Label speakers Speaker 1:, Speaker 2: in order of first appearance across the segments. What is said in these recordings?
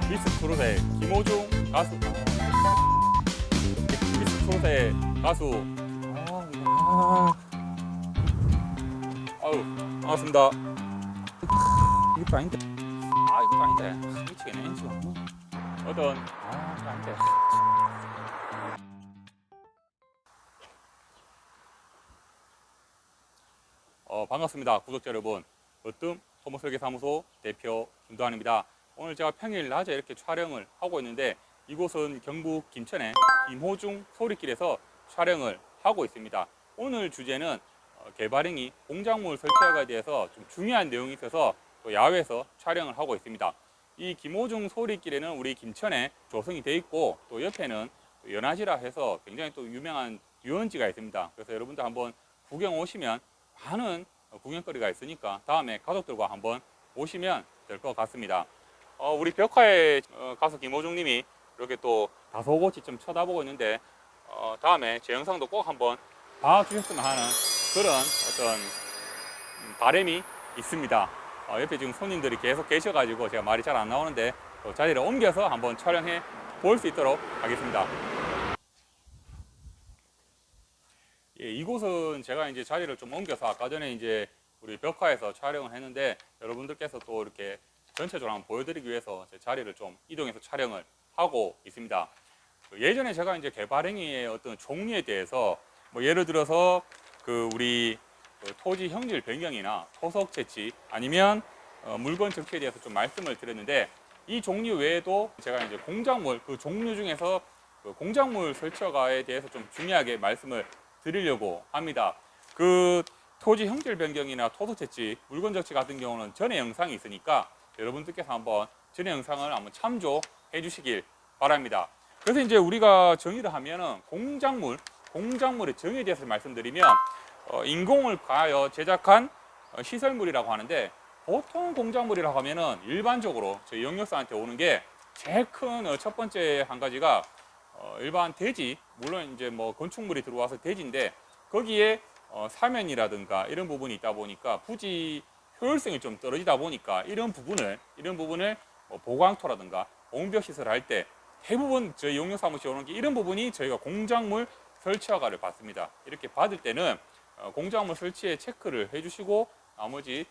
Speaker 1: 미스트롯의 김호중 가수. 미스트롯의 가수. 아유, 반갑습니다. 이것도 아닌데. 이것도 아닌데. 미치겠네, 지금. 이거 아닌데. 반갑습니다. 구독자 여러분. 으뜸 토목설계사무소 대표 김도환입니다. 오늘 제가 평일 낮에 이렇게 촬영을 하고 있는데 이곳은 경북 김천의 김호중 소리길에서 촬영을 하고 있습니다. 오늘 주제는 개발행위 공작물 설치화에 대해서 좀 중요한 내용이 있어서 또 야외에서 촬영을 하고 있습니다. 이 김호중 소리길에는 우리 김천에 조성이 되어 있고 또 옆에는 연화지라 해서 굉장히 또 유명한 유원지가 있습니다. 그래서 여러분들 한번 구경 오시면 많은 구경거리가 있으니까 다음에 가족들과 한번 오시면 될 것 같습니다. 우리 벽화의 가수 김호중 님이 이렇게 또 다소곳이 좀 쳐다보고 있는데 다음에 제 영상도 꼭 한번 봐주셨으면 하는 그런 어떤 바람이 있습니다. 옆에 지금 손님들이 계속 계셔가지고 제가 말이 잘 안 나오는데 자리를 옮겨서 한번 촬영해 볼 수 있도록 하겠습니다. 예, 이곳은 제가 이제 자리를 좀 옮겨서 아까 전에 이제 우리 벽화에서 촬영을 했는데 여러분들께서 또 이렇게 전체적으로 한번 보여드리기 위해서 제 자리를 좀 이동해서 촬영을 하고 있습니다. 예전에 제가 이제 개발행위의 어떤 종류에 대해서 뭐 예를 들어서 우리 토지 형질 변경이나 토속 채취 아니면 물건 적치에 대해서 좀 말씀을 드렸는데 이 종류 외에도 제가 이제 공작물 그 종류 중에서 공작물 설치허가에 대해서 좀 중요하게 말씀을 드리려고 합니다. 토지 형질 변경이나 토속 채취, 물건 적치 같은 경우는 전에 영상이 있으니까 여러분들께서 한번 전에 영상을 한번 참조해 주시길 바랍니다. 그래서 이제 우리가 정의를 하면은 공작물의 정의에 대해서 말씀드리면 인공을 가하여 제작한 시설물이라고 하는데 보통 공작물이라고 하면은 일반적으로 저희 영역사한테 오는 게 제일 큰 첫 번째 한 가지가 일반 대지, 물론 이제 뭐 건축물이 들어와서 대지인데 거기에 사면이라든가 이런 부분이 있다 보니까 부지 효율성이 좀 떨어지다 보니까 이런 부분을 뭐 보강토라든가 옹벽 시설을 할 때 대부분 저희 용역사무실에 오는 게 이런 부분이 저희가 공작물 설치허가를 받습니다. 이렇게 받을 때는 공작물 설치에 체크를 해주시고 나머지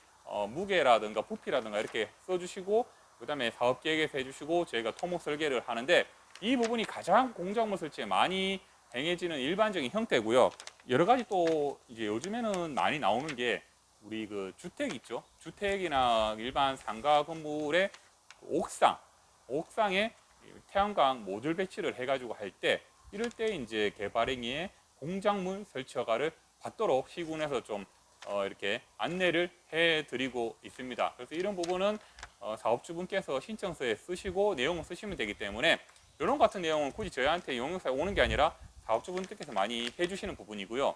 Speaker 1: 무게라든가 부피라든가 이렇게 써주시고 그 다음에 사업계획에서 해주시고 저희가 토목 설계를 하는데 이 부분이 가장 공작물 설치에 많이 행해지는 일반적인 형태고요. 여러 가지 또 이제 요즘에는 많이 나오는 게 우리 주택 있죠. 주택이나 일반 상가 건물의 옥상에 태양광 모듈 배치를 해가지고 할 때 이럴 때 이제 개발행위에 공작물 설치허가를 받도록 시군에서 좀 이렇게 안내를 해드리고 있습니다. 그래서 이런 부분은 사업주분께서 신청서에 쓰시고 내용을 쓰시면 되기 때문에 이런 같은 내용은 굳이 저희한테 용역사에 오는 게 아니라 사업주분들께서 많이 해주시는 부분이고요.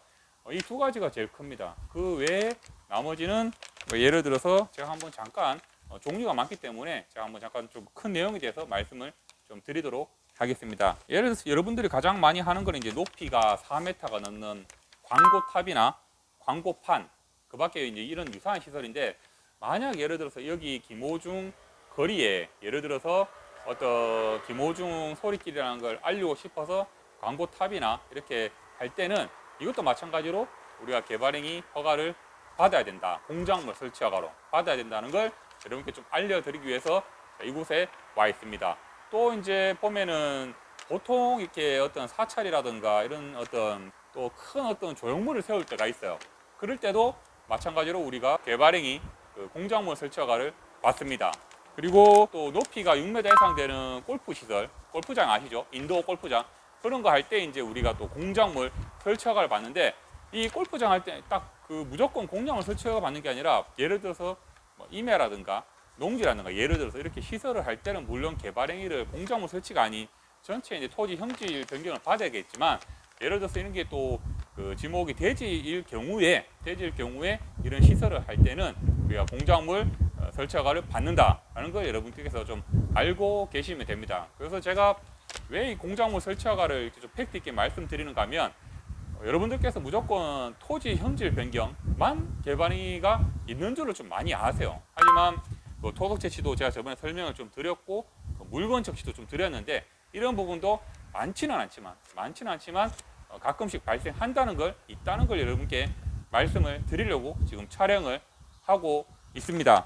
Speaker 1: 이 두 가지가 제일 큽니다. 그 외에 나머지는 뭐 예를 들어서 제가 한번 잠깐 종류가 많기 때문에 제가 한번 잠깐 좀 큰 내용에 대해서 말씀을 좀 드리도록 하겠습니다. 예를 들어서 여러분들이 가장 많이 하는 거는 이제 높이가 4m가 넘는 광고탑이나 광고판 그 밖에 이제 이런 유사한 시설인데 만약 예를 들어서 여기 김호중 거리에 예를 들어서 어떤 김호중 소리길이라는 걸 알리고 싶어서 광고탑이나 이렇게 할 때는 이것도 마찬가지로 우리가 개발행위 허가를 받아야 된다. 공작물 설치 허가로 받아야 된다는 걸 여러분께 좀 알려드리기 위해서 이곳에 와 있습니다. 또 이제 보면은 보통 이렇게 어떤 사찰이라든가 이런 어떤 또 큰 어떤 조형물을 세울 때가 있어요. 그럴 때도 마찬가지로 우리가 개발행위 공작물 설치 허가를 받습니다. 그리고 또 높이가 6m 이상 되는 골프 시설, 골프장 아시죠? 인도어 골프장. 그런 거 할 때 이제 우리가 또 공작물 설치 허가를 받는데, 이 골프장 할 때 딱 그 무조건 공작물 설치 허가 받는 게 아니라, 예를 들어서 뭐 임야라든가 농지라든가, 예를 들어서 이렇게 시설을 할 때는 물론 개발 행위를 공작물 설치가 아닌 전체 이제 토지 형질 변경을 받아야겠지만, 예를 들어서 이런 게 또 그 지목이 대지일 경우에 이런 시설을 할 때는 우리가 공작물 설치 허가를 받는다라는 걸 여러분께서 좀 알고 계시면 됩니다. 그래서 제가 왜 이 공작물 설치 허가를 이렇게 좀 팩트 있게 말씀드리는가 하면, 여러분들께서 무조건 토지 형질 변경만 개발행위가 있는 줄을 좀 많이 아세요. 하지만 뭐 토속 채취도 제가 저번에 설명을 좀 드렸고, 물건 적시도 좀 드렸는데, 이런 부분도 많지는 않지만 가끔씩 있다는 걸 여러분께 말씀을 드리려고 지금 촬영을 하고 있습니다.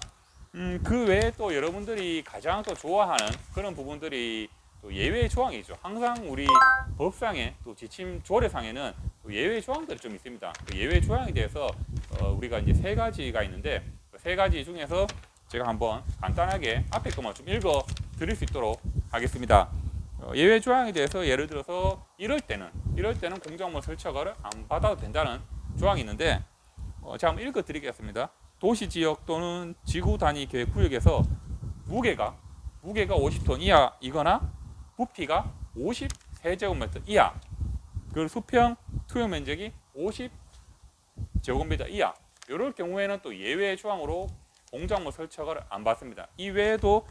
Speaker 1: 그 외에 또 여러분들이 가장 또 좋아하는 그런 부분들이 또 예외 조항이죠. 항상 우리 법상에 또 지침 조례상에는 또 예외 조항들이 좀 있습니다. 그 예외 조항에 대해서 우리가 이제 세 가지가 있는데, 그 세 가지 중에서 제가 한번 간단하게 앞에 것만 좀 읽어 드릴 수 있도록 하겠습니다. 예외 조항에 대해서 예를 들어서 이럴 때는 공작물 설치 허가를 안 받아도 된다는 조항이 있는데, 제가 한번 읽어 드리겠습니다. 도시지역 또는 지구 단위 계획 구역에서 무게가 50톤 이하이거나 부피가 50세제곱미터 이하, 그 수평 투영 면적이 50제곱미터 이하, 이럴 경우에는 또 예외 조항으로 공작물 설치 허가를 안 받습니다. 이 외에도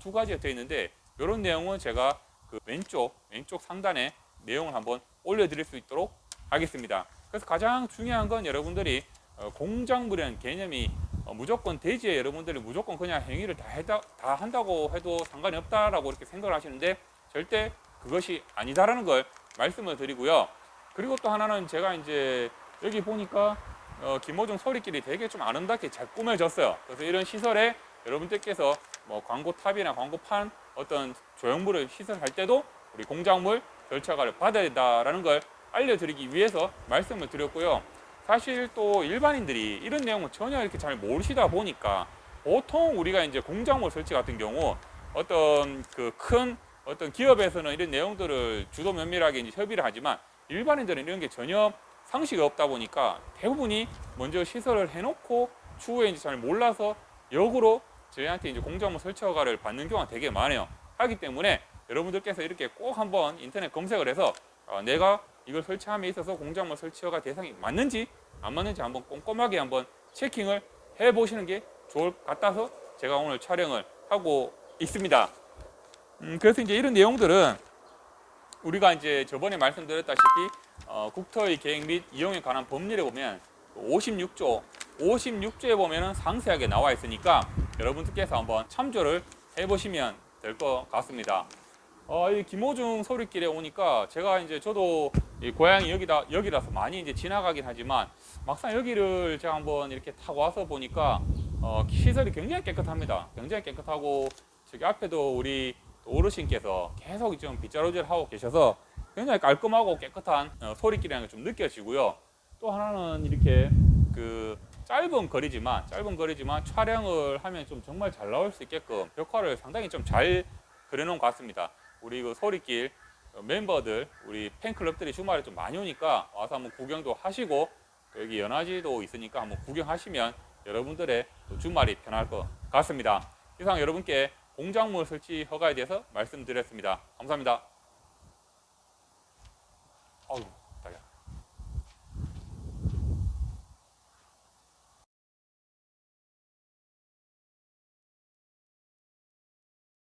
Speaker 1: 두 가지가 되어 있는데, 이런 내용은 제가 그 왼쪽 상단에 내용을 한번 올려드릴 수 있도록 하겠습니다. 그래서 가장 중요한 건 여러분들이 공작물이라는 개념이 무조건 대지에 여러분들이 무조건 그냥 행위를 다 한다고 해도 상관이 없다라고 이렇게 생각을 하시는데, 절대 그것이 아니다라는 걸 말씀을 드리고요. 그리고 또 하나는 제가 이제 여기 보니까 김호중 소리길이 되게 좀 아름답게 잘 꾸며졌어요. 그래서 이런 시설에 여러분들께서 뭐 광고탑이나 광고판 어떤 조형물을 시설할 때도 우리 공작물 설치 허가를 받아야 된다라는 걸 알려드리기 위해서 말씀을 드렸고요. 사실 또 일반인들이 이런 내용을 전혀 이렇게 잘 모르시다 보니까, 보통 우리가 이제 공작물 설치 같은 경우 어떤 그 큰 어떤 기업에서는 이런 내용들을 주도 면밀하게 이제 협의를 하지만, 일반인들은 이런 게 전혀 상식이 없다 보니까 대부분이 먼저 시설을 해놓고 추후에 이제 잘 몰라서 역으로 저희한테 이제 공작물 설치 허가를 받는 경우가 되게 많아요. 하기 때문에 여러분들께서 이렇게 꼭 한번 인터넷 검색을 해서 내가 이걸 설치함에 있어서 공작물 설치 허가 대상이 맞는지 안 맞는지 한번 꼼꼼하게 한번 체킹을 해보시는 게 좋을 것 같아서 제가 오늘 촬영을 하고 있습니다. 그래서 이제 이런 내용들은 우리가 이제 저번에 말씀드렸다시피 국토의 계획 및 이용에 관한 법률에 보면 56조에 보면은 상세하게 나와 있으니까 여러분들께서 한번 참조를 해보시면 될 것 같습니다. 이 김호중 소리길에 오니까 제가 이제 저도 이 고향이 여기라서 많이 이제 지나가긴 하지만, 막상 여기를 제가 한번 이렇게 타고 와서 보니까 시설이 굉장히 깨끗합니다. 굉장히 깨끗하고, 저기 앞에도 우리 어르신께서 계속 좀 빗자루질 하고 계셔서 굉장히 깔끔하고 깨끗한 소리길이라는 게 좀 느껴지고요. 또 하나는 이렇게 그 짧은 거리지만 촬영을 하면 좀 정말 잘 나올 수 있게끔 벽화를 상당히 좀 잘 그려놓은 것 같습니다. 우리 그 소리길 멤버들, 우리 팬클럽들이 주말에 좀 많이 오니까 와서 한번 구경도 하시고, 여기 연화지도 있으니까 한번 구경하시면 여러분들의 주말이 편할 것 같습니다. 이상 여러분께 공작물 설치 허가에 대해서 말씀드렸습니다. 감사합니다. 아유.